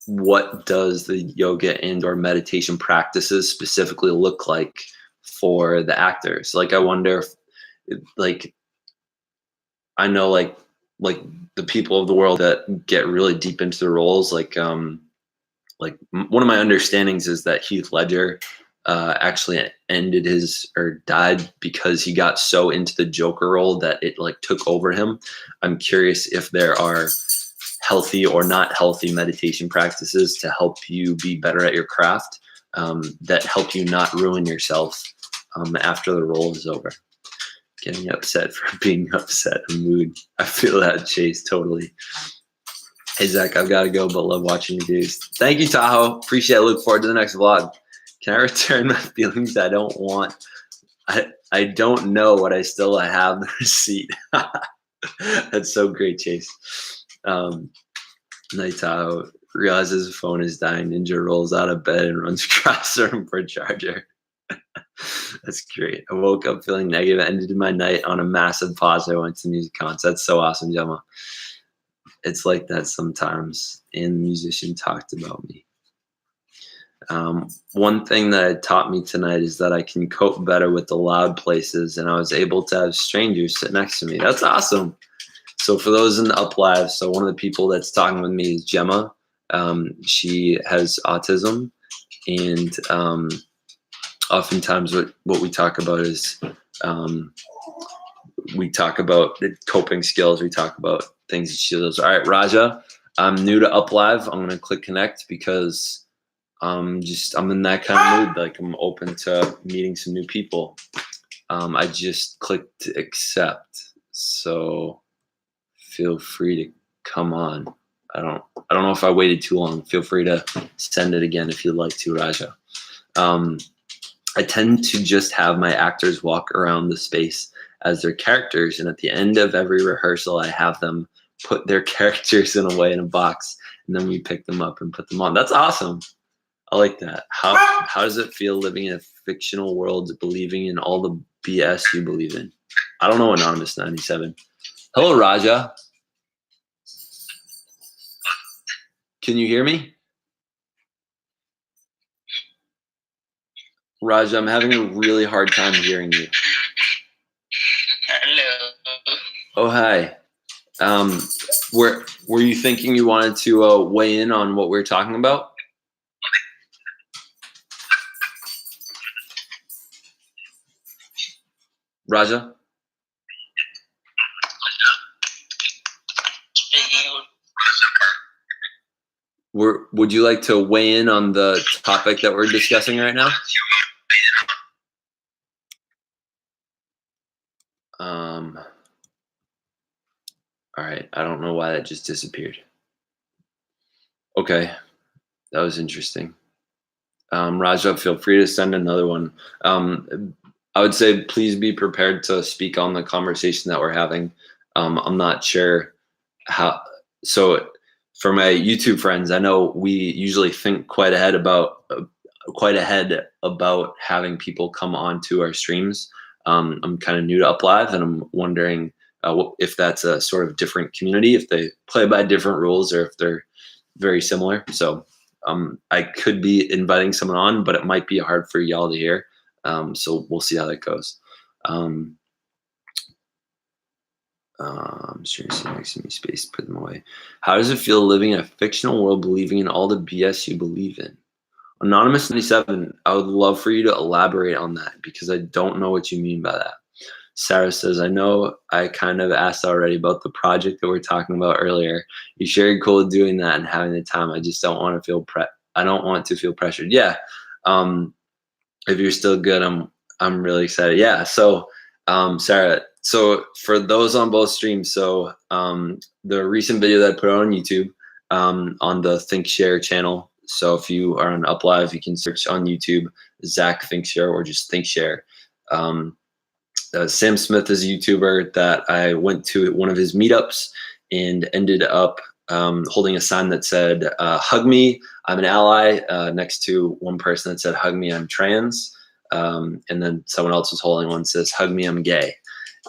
what does the yoga and or meditation practices specifically look like for the actors? Like, I wonder if, like, I know like the people of the world that get really deep into the roles, like one of my understandings is that Heath Ledger actually died because he got so into the Joker role that it like took over him. I'm curious if there are healthy or not healthy meditation practices to help you be better at your craft, that help you not ruin yourself after the role is over. Getting upset for being upset, a mood. I feel that, Chase, totally. Hey, Zach, I've got to go, but love watching your videos. Thank you, Tahoe. Appreciate it. Look forward to the next vlog. Can I return my feelings? I don't want. I don't know what I still have the receipt. That's so great, Chase. Night Tahoe realizes his phone is dying. Ninja rolls out of bed and runs across the room for a charger. That's great. I woke up feeling negative. I ended my night on a massive positive. I went to music concert. That's so awesome, Gemma. It's like that sometimes. And the musician talked about me. One thing that it taught me tonight is that I can cope better with the loud places, and I was able to have strangers sit next to me. That's awesome. So for those in the Up Live, so one of the people that's talking with me is Gemma. She has autism, and oftentimes what we talk about is we talk about the coping skills. We talk about things that she does. All right, Raja, I'm new to Up Live. I'm going to click connect because I'm in that kind of mood. Like I'm open to meeting some new people. I just clicked accept. So feel free to come on. I don't know if I waited too long. Feel free to send it again if you'd like to, Raja. I tend to just have my actors walk around the space as their characters, and at the end of every rehearsal, I have them put their characters in a box, and then we pick them up and put them on. That's awesome. I like that. How does it feel living in a fictional world, believing in all the BS you believe in? I don't know, Anonymous 97. Hello, Raja. Can you hear me? Raj, I'm having a really hard time hearing you. Hello. Oh, hi. Were you thinking you wanted to weigh in on what we're talking about? Raja? Would you like to weigh in on the topic that we're discussing right now? All right. I don't know why that just disappeared. Okay. That was interesting. Raja, feel free to send another one. I would say please be prepared to speak on the conversation that we're having. I'm not sure how. So, for my YouTube friends, I know we usually think quite ahead about having people come onto our streams. I'm kind of new to UpLive, and I'm wondering if that's a sort of different community, if they play by different rules, or if they're very similar. So I could be inviting someone on, but it might be hard for y'all to hear. So we'll see how that goes. Seriously, makes me space, put them away. How does it feel living in a fictional world, believing in all the BS you believe in? Anonymous 97, I would love for you to elaborate on that because I don't know what you mean by that. Sarah says, I know I kind of asked already about the project that we are talking about earlier. You sure you're cool with doing that and having the time? I just don't want to feel I don't want to feel pressured. Yeah. If you're still good, I'm really excited. Yeah. So, Sarah, so for those on both streams, so the recent video that I put on YouTube on the ThinkShare channel. So if you are on UpLive, you can search on YouTube Zach ThinkShare or just ThinkShare. Sam Smith is a YouTuber that I went to one of his meetups and ended up holding a sign that said, hug me, I'm an ally, next to one person that said, hug me, I'm trans. And then someone else was holding one that says, hug me, I'm gay.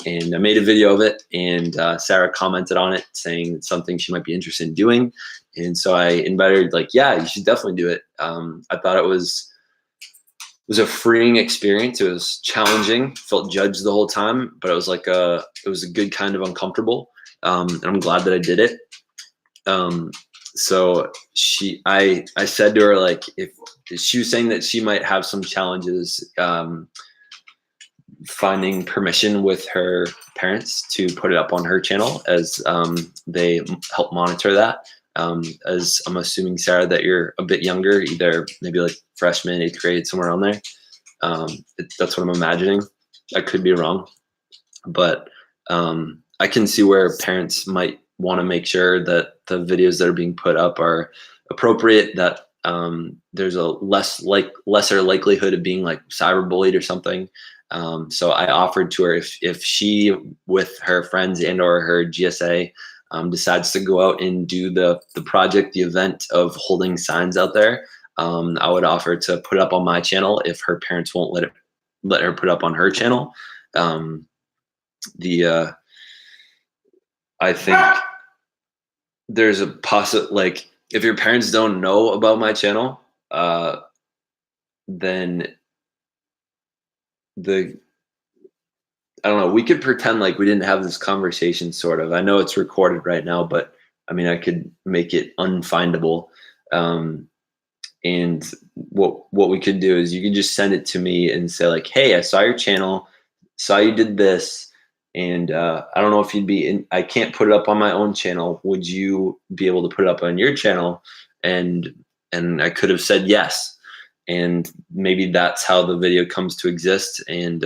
And I made a video of it, and Sarah commented on it saying it's something she might be interested in doing. And so I invited her, like, yeah, you should definitely do it. I thought it was a freeing experience. It was challenging, felt judged the whole time, but it was like it was a good kind of uncomfortable. And I'm glad that I did it. So I said to her, like, if she was saying that she might have some challenges finding permission with her parents to put it up on her channel, as they help monitor that. As I'm assuming, Sarah, that you're a bit younger, either maybe like freshman, 8th grade, somewhere around there. That's what I'm imagining. I could be wrong, but I can see where parents might want to make sure that the videos that are being put up are appropriate, that there's a lesser likelihood of being like cyberbullied or something. So I offered to her, if she, with her friends and or her GSA, decides to go out and do the project, the event of holding signs out there, I would offer to put up on my channel if her parents won't let her put up on her channel. I think there's a like, if your parents don't know about my channel, then I don't know, we could pretend like we didn't have this conversation, sort of. I know it's recorded right now, but I mean, I could make it unfindable. And what we could do is you can just send it to me and say, like, hey, I saw your channel, saw you did this, and I don't know if you'd be in, I can't put it up on my own channel. Would you be able to put it up on your channel? And I could have said yes. And maybe that's how the video comes to exist. And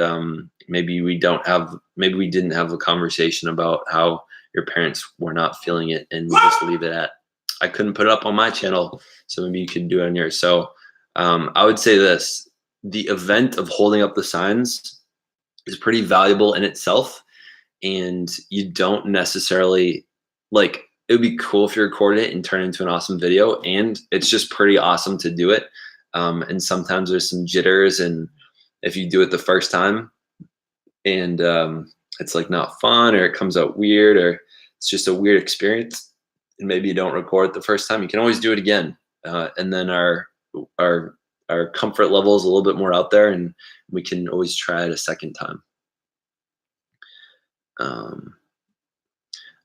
maybe we didn't have a conversation about how your parents were not feeling it, and we just leave it at, I couldn't put it up on my channel, so maybe you could do it on yours. So I would say this: the event of holding up the signs is pretty valuable in itself, and you don't necessarily, like, it would be cool if you record it and turn it into an awesome video, and it's just pretty awesome to do it. And sometimes there's some jitters, and if you do it the first time and it's like not fun, or it comes out weird, or it's just a weird experience, and maybe you don't record the first time, you can always do it again. And then our our comfort level is a little bit more out there, and we can always try it a second time. Um,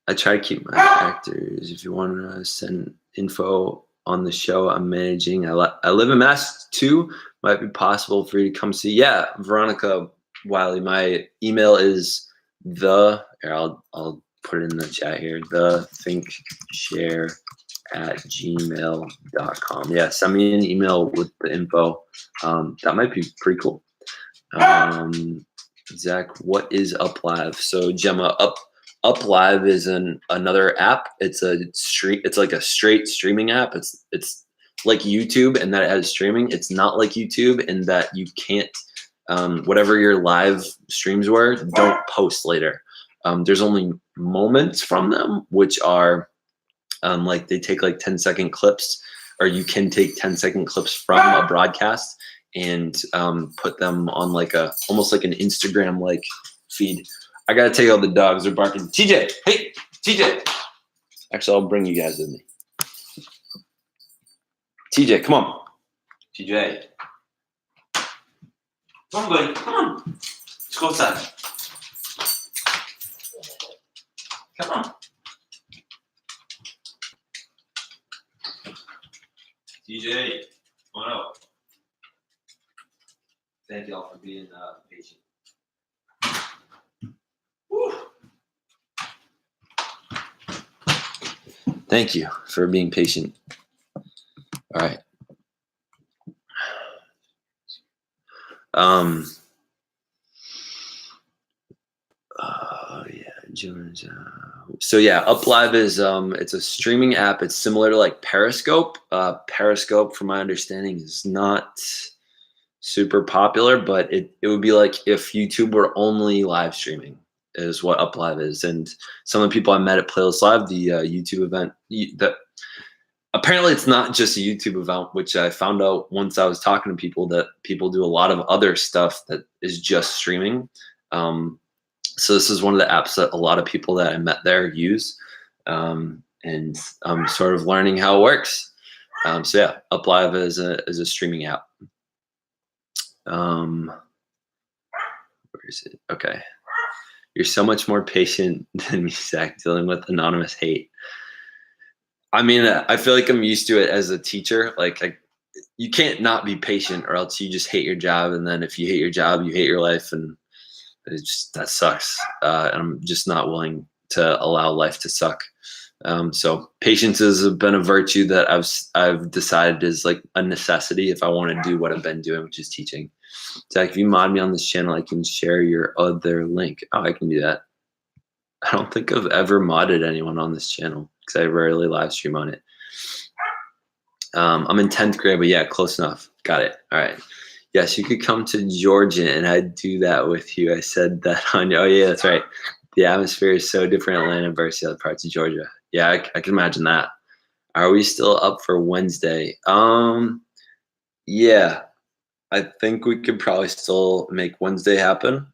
I try to keep my actors. If you want to send info on the show I'm managing, I live in Mass too. Might be possible for you to come see. Yeah, Veronica Wiley. My email is here, I'll put it in the chat here. thethinkshare@gmail.com. Yeah, send me an email with the info. That might be pretty cool. Zach, what is UpLive? So Gemma, UpLive is another app. It's like a straight streaming app. It's like YouTube in that it has streaming. It's not like YouTube in that you can't whatever your live streams were, don't post later. There's only moments from them, which are like they take like 10-second clips, or you can take 10-second clips from a broadcast and put them on like almost like an Instagram like feed. I gotta take out the dogs. They're barking. TJ, hey, TJ. Actually, I'll bring you guys with me. TJ, come on. TJ. Come on, buddy. Come on. Let's go outside. Come on. TJ, come on out. Thank y'all for being patient. Woo. Thank you for being patient. All right. So yeah, UpLive is it's a streaming app. It's similar to like Periscope. Periscope, from my understanding, is not super popular, but it would be like if YouTube were only live streaming, is what UpLive is. And some of the people I met at Playlist Live, the YouTube event, that apparently it's not just a YouTube event, which I found out once I was talking to people, that people do a lot of other stuff that is just streaming. So this is one of the apps that a lot of people that I met there use, and I'm sort of learning how it works. So yeah, UpLive is a streaming app. Where is it? Okay. You're so much more patient than me, Zach, dealing with anonymous hate. I mean, I feel like I'm used to it as a teacher. Like you can't not be patient, or else you just hate your job. And then if you hate your job, you hate your life, and that sucks. And I'm just not willing to allow life to suck. So patience has been a virtue that I've decided is like a necessity if I want to do what I've been doing, which is teaching. Zach, if you mod me on this channel, I can share your other link. Oh, I can do that. I don't think I've ever modded anyone on this channel because I rarely live stream on it. I'm in 10th grade, but yeah, close enough. Got it. All right. Yes, you could come to Georgia and I'd do that with you. I said that on you. Oh yeah, that's right. The atmosphere is so different in Atlanta versus the other parts of Georgia. Yeah, I can imagine that. Are we still up for Wednesday? Yeah, I think we could probably still make Wednesday happen.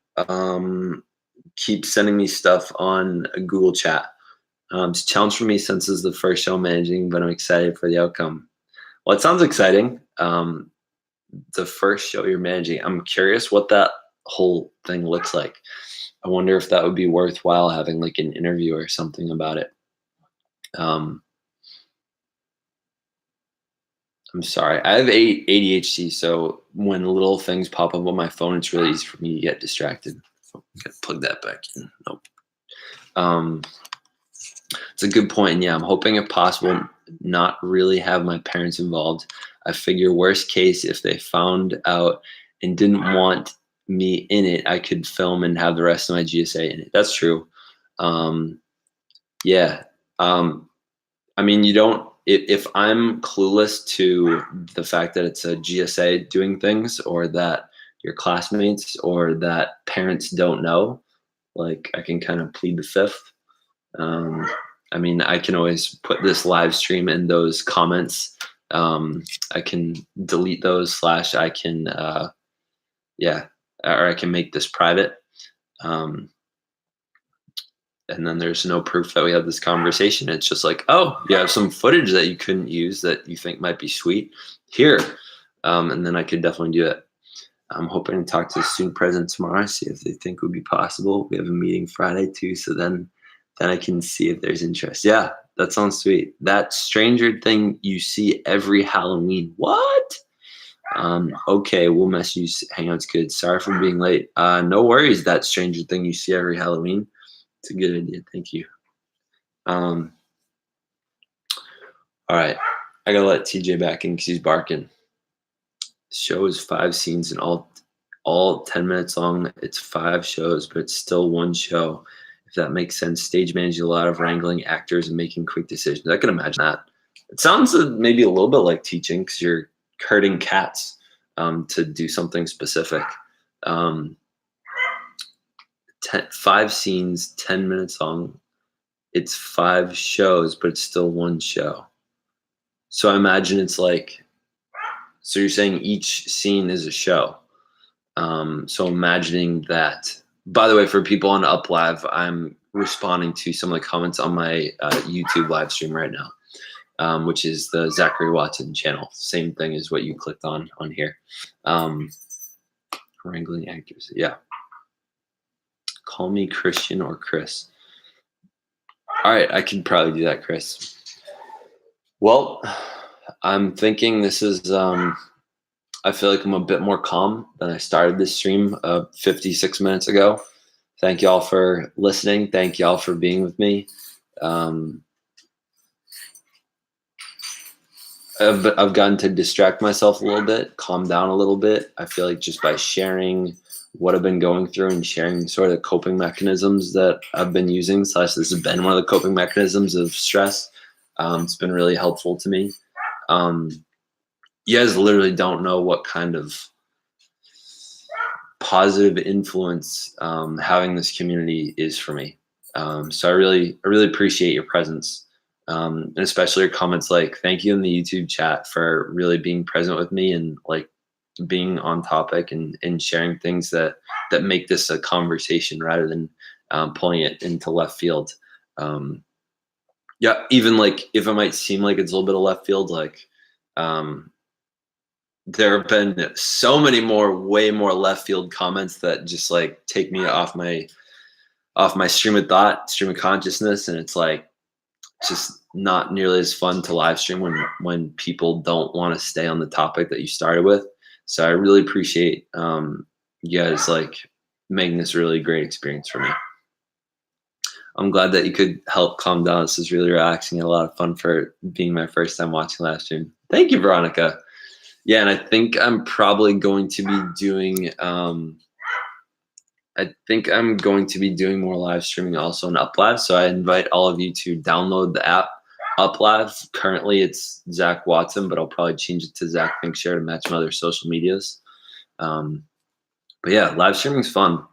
Keep sending me stuff on Google Chat. It's a challenge for me since this is the first show I'm managing, but I'm excited for the outcome. Well, it sounds exciting. The first show you're managing, I'm curious what that whole thing looks like. I wonder if that would be worthwhile having like an interview or something about it. I'm sorry, I have ADHD, so when little things pop up on my phone, it's really easy for me to get distracted. Oh, gotta plug that back in. Nope. It's a good point. And yeah, I'm hoping if possible not really have my parents involved. I figure worst case, if they found out and didn't want me in it, I could film and have the rest of my GSA in it. That's true. Yeah. I mean, you don't, if I'm clueless to the fact that it's a GSA doing things, or that your classmates or that parents don't know, like I can kind of plead the fifth. I mean, I can always put this live stream in those comments. I can delete those / I can, yeah, or I can make this private. and then there's no proof that we had this conversation. It's just like, oh, you have some footage that you couldn't use that you think might be sweet here. And then I could definitely do it. I'm hoping to talk to the student president tomorrow, see if they think it would be possible. We have a meeting Friday too, so then I can see if there's interest. Yeah, that sounds sweet. That stranger thing you see every Halloween. What? Okay, we'll mess you. Hangout's good. Sorry for being late. No worries. That stranger thing you see every Halloween. It's a good idea. Thank you. All right. I gotta let TJ back in because he's barking. The show is 5 scenes and all 10 minutes long. It's 5 shows, but it's still one show. If that makes sense. Stage managing a lot of wrangling actors and making quick decisions. I can imagine that. It sounds maybe a little bit like teaching because you're herding cats to do something specific. 5 scenes, 10 minutes long. It's 5 shows, but it's still one show. So I imagine it's like, so you're saying each scene is a show. So imagining that, by the way, for people on UpLive, I'm responding to some of the comments on my YouTube live stream right now, which is the Zachary Watson channel. Same thing as what you clicked on here. Wrangling actors. Yeah. Call me Christian or Chris. All right, I can probably do that, Chris. Well, I'm thinking this is, I feel like I'm a bit more calm than I started this stream 56 minutes ago. Thank y'all for listening. Thank y'all for being with me. I've gotten to distract myself a little bit, calm down a little bit. I feel like just by sharing what I've been going through and sharing sort of coping mechanisms that I've been using, / this has been one of the coping mechanisms of stress. It's been really helpful to me. You guys literally don't know what kind of positive influence having this community is for me. So I really appreciate your presence, and especially your comments. Like, thank you in the YouTube chat for really being present with me and like being on topic and sharing things that make this a conversation rather than pulling it into left field. Yeah, even like if it might seem like it's a little bit of left field, like there have been so many way more left field comments that just like take me off my stream of thought, stream of consciousness, and it's like just not nearly as fun to live stream when people don't want to stay on the topic that you started with. So I really appreciate you guys like making this a really great experience for me. I'm glad that you could help calm down. This is really relaxing and a lot of fun for being my first time watching live stream. Thank you, Veronica. Yeah, and I think I'm probably going to be doing more live streaming also on UpLive. So I invite all of you to download the app UpLive. Currently it's Zach Watson, but I'll probably change it to Zach ThinkShare to match my other social medias. But yeah, live streaming is fun.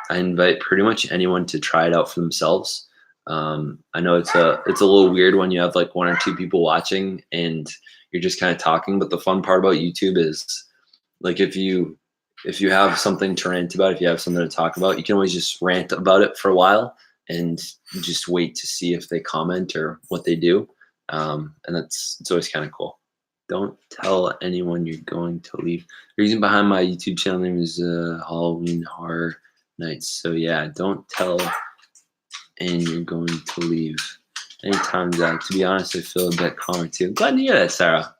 I invite pretty much anyone to try it out for themselves. I know it's a little weird when you have like 1 or 2 people watching and you're just kind of talking, but the fun part about YouTube is like if you have something to rant about, if you have something to talk about, you can always just rant about it for a while and just wait to see if they comment or what they do. And it's always kind of cool. Don't tell anyone you're going to leave. The reason behind my YouTube channel name is Halloween Horror Nights. So yeah, don't tell and you're going to leave. Anytime, Zach. To be honest, I feel a bit calmer too. Glad to hear that, Sarah.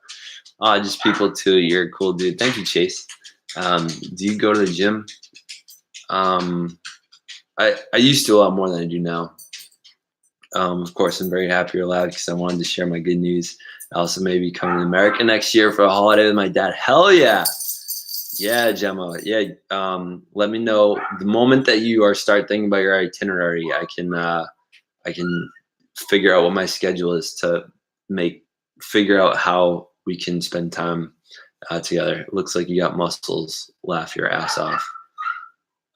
Just people too. You're a cool dude. Thank you, Chase. Do you go to the gym? I used to a lot more than I do now. Of course, I'm very happy you're allowed because I wanted to share my good news. I also may be coming to America next year for a holiday with my dad. Hell yeah. Yeah, Gemma. Yeah. Let me know the moment that you start thinking about your itinerary. I can figure out what my schedule is to figure out how we can spend time together. It looks like you got muscles. Laugh your ass off.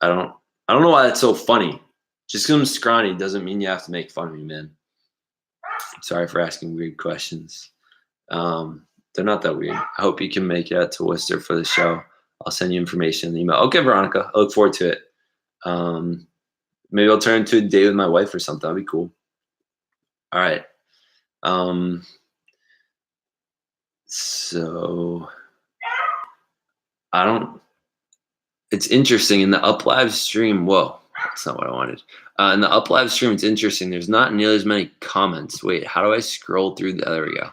I don't know why that's so funny. Just because I'm scrawny doesn't mean you have to make fun of me, man. Sorry for asking weird questions. They're not that weird. I hope you can make it out to Worcester for the show. I'll send you information in the email. Okay, Veronica. I look forward to it. Maybe I'll turn into a date with my wife or something. That'd be cool. All right. So it's interesting in the up live stream. Whoa, that's not what I wanted. In the up live stream, it's interesting. There's not nearly as many comments. Wait, how do I scroll through? There we go.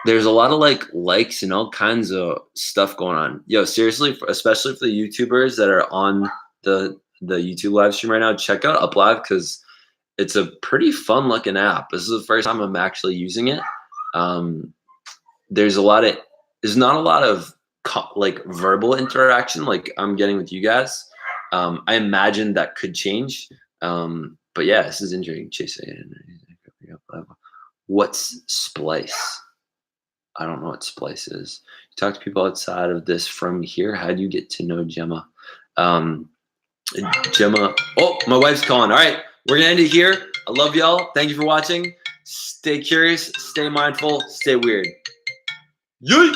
There's a lot of likes and all kinds of stuff going on. Yo, seriously, especially for the YouTubers that are on the YouTube live stream right now, check out Uplive because it's a pretty fun looking app. This is the first time I'm actually using it. There's not a lot of verbal interaction like I'm getting with you guys. I imagine that could change. But yeah, this is interesting. What's Splice? I don't know what Splice is. You talk to people outside of this from here. How do you get to know Gemma? Gemma. Oh, my wife's calling. All right, we're gonna end it here. I love y'all. Thank you for watching. Stay curious, stay mindful, stay weird. Yay!